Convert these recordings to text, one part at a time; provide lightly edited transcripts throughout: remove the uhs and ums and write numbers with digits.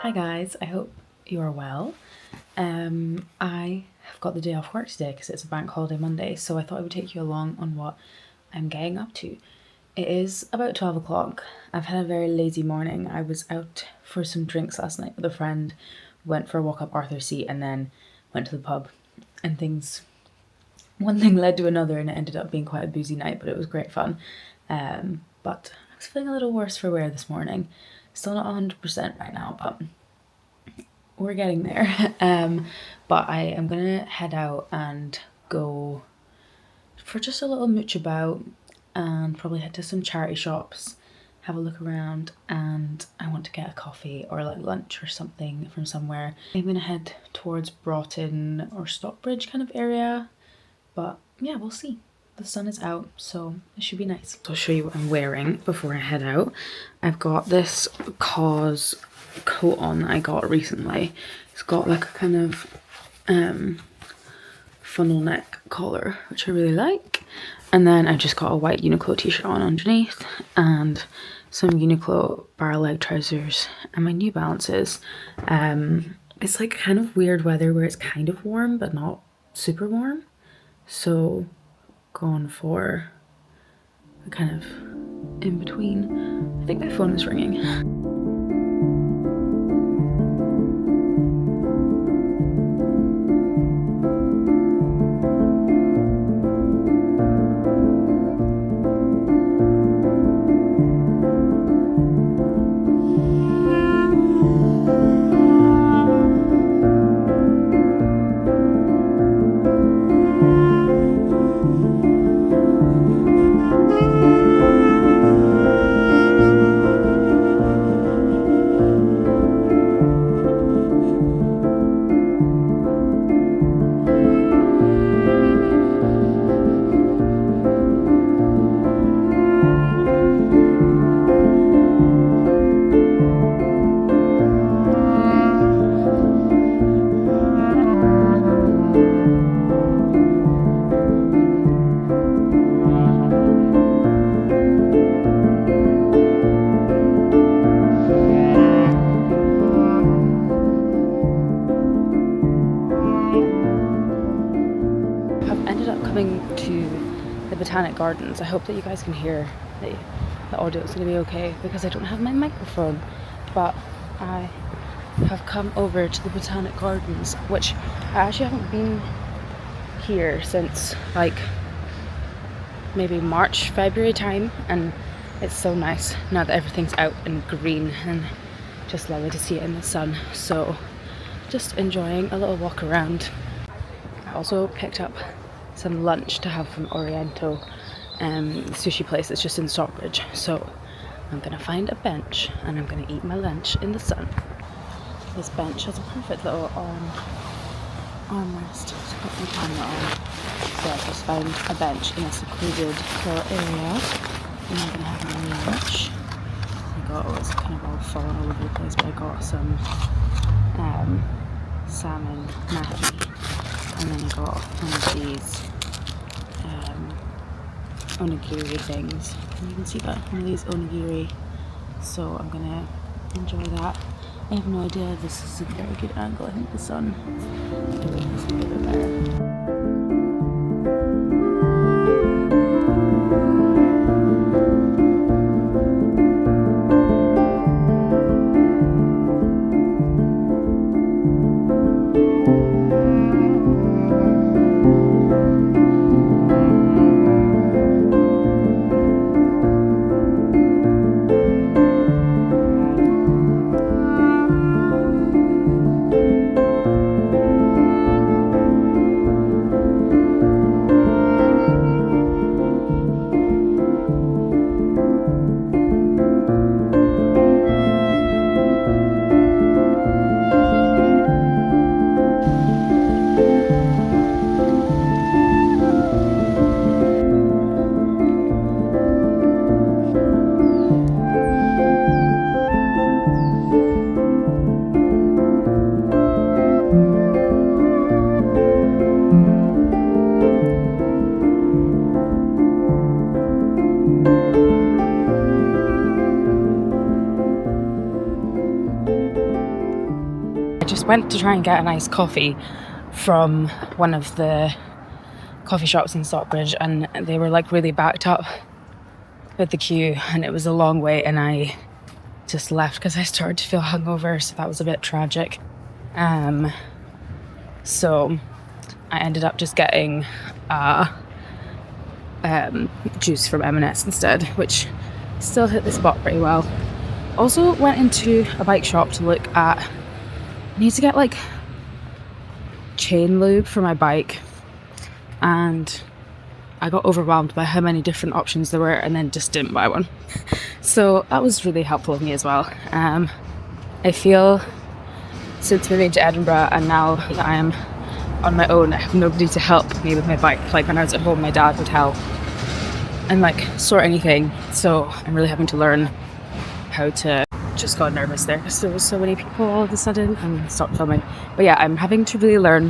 Hi guys, I hope you are well. I have got the day off work today because it's a Bank Holiday Monday, so I thought I would take you along on what I'm getting up to. It is about 12 o'clock. I've had a very lazy morning. I was out for some drinks last night with a friend, went for a walk up Arthur's Seat, and then went to the pub. And one thing led to another, and it ended up being quite a boozy night, but it was great fun. But I was feeling a little worse for wear this morning. Still not 100% right now, but we're getting there. But I am gonna head out and go for just a little mooch about and probably head to some charity shops, have a look around, and I want to get a coffee or like lunch or something from somewhere. I'm gonna head towards Broughton or Stockbridge kind of area, but yeah, we'll see. The sun is out, so it should be nice. So I'll show you what I'm wearing before I head out. I've got this Cause coat on that I got recently. It's got like a kind of funnel neck collar, which I really like. And then I've just got a white Uniqlo t-shirt on underneath and some Uniqlo barrel leg trousers and my New Balances. It's like kind of weird weather where it's kind of warm but not super warm. So gone for a kind of in between. I think my phone is ringing. To the Botanic Gardens. I hope that you guys can hear the audio is going to be okay because I don't have my microphone, but I have come over to the Botanic Gardens, which I actually haven't been here since like maybe March, February time, and it's so nice now that everything's out and green and just lovely to see it in the sun. So just enjoying a little walk around. I also picked up some lunch to have from Oriento, sushi place that's just in Stockbridge. So I'm gonna find a bench and I'm gonna eat my lunch in the sun. This bench has a perfect little armrest to put my camera on. So I just found a bench in a secluded little area and I'm gonna have my lunch. It was kind of all falling all over the place, but I got some salmon maki. And then I got one of these onigiri things. And you can see that, one of these onigiri. So I'm gonna enjoy that. I have no idea if this is a very good angle. I think the sun is a bit better. just went to try and get a nice coffee from one of the coffee shops in Stockbridge, and they were like really backed up with the queue, and it was a long wait, and I just left because I started to feel hungover, so that was a bit tragic. So I ended up just getting juice from M&S instead, which still hit the spot pretty well. Also went into a bike shop to look at, I need to get like chain lube for my bike, and I got overwhelmed by how many different options there were and then just didn't buy one. So that was really helpful of me as well. I feel since moving to Edinburgh and now that I am on my own, I have nobody to help me with my bike. Like when I was at home, my dad would help and like sort anything. So I'm really having to learn how to, just got nervous there because there was so many people all of a sudden and stopped filming. But yeah, I'm having to really learn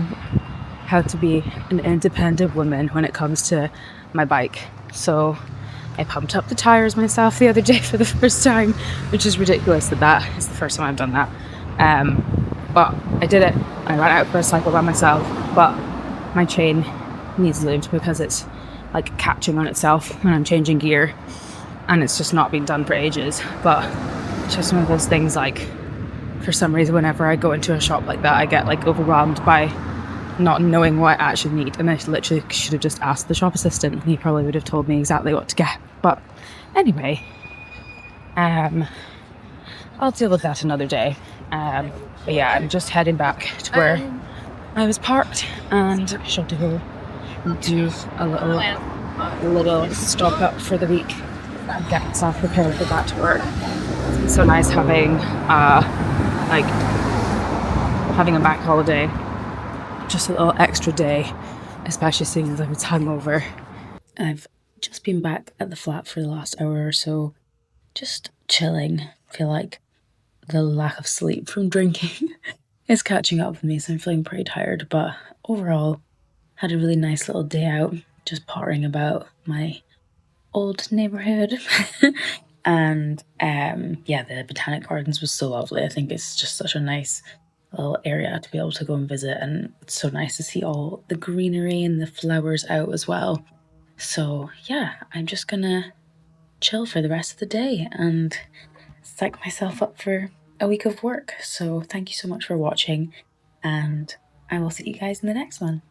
how to be an independent woman when it comes to my bike. So I pumped up the tires myself the other day for the first time, which is ridiculous that is the first time I've done that. But I did it. I ran out for a cycle by myself, but my chain needs lubed because it's like catching on itself when I'm changing gear, and it's just not been done for ages. But it's just one of those things, like for some reason whenever I go into a shop like that, I get like overwhelmed by not knowing what I actually need, and I literally should have just asked the shop assistant. He probably would have told me exactly what to get. But anyway, I'll deal with that another day. But yeah, I'm just heading back to where I was parked, and I should go and do a little stock up for the week and get myself prepared for back to work. It's so nice having having a bank holiday, just a little extra day, especially seeing as I was hungover. I've just been back at the flat for the last hour or so, just chilling. I feel like the lack of sleep from drinking is catching up with me, so I'm feeling pretty tired, but overall had a really nice little day out, just pottering about my old neighbourhood. And yeah, the botanic gardens was so lovely. I think it's just such a nice little area to be able to go and visit, and it's so nice to see all the greenery and the flowers out as well. So yeah, I'm just gonna chill for the rest of the day and psych myself up for a week of work. So thank you so much for watching, and I will see you guys in the next one.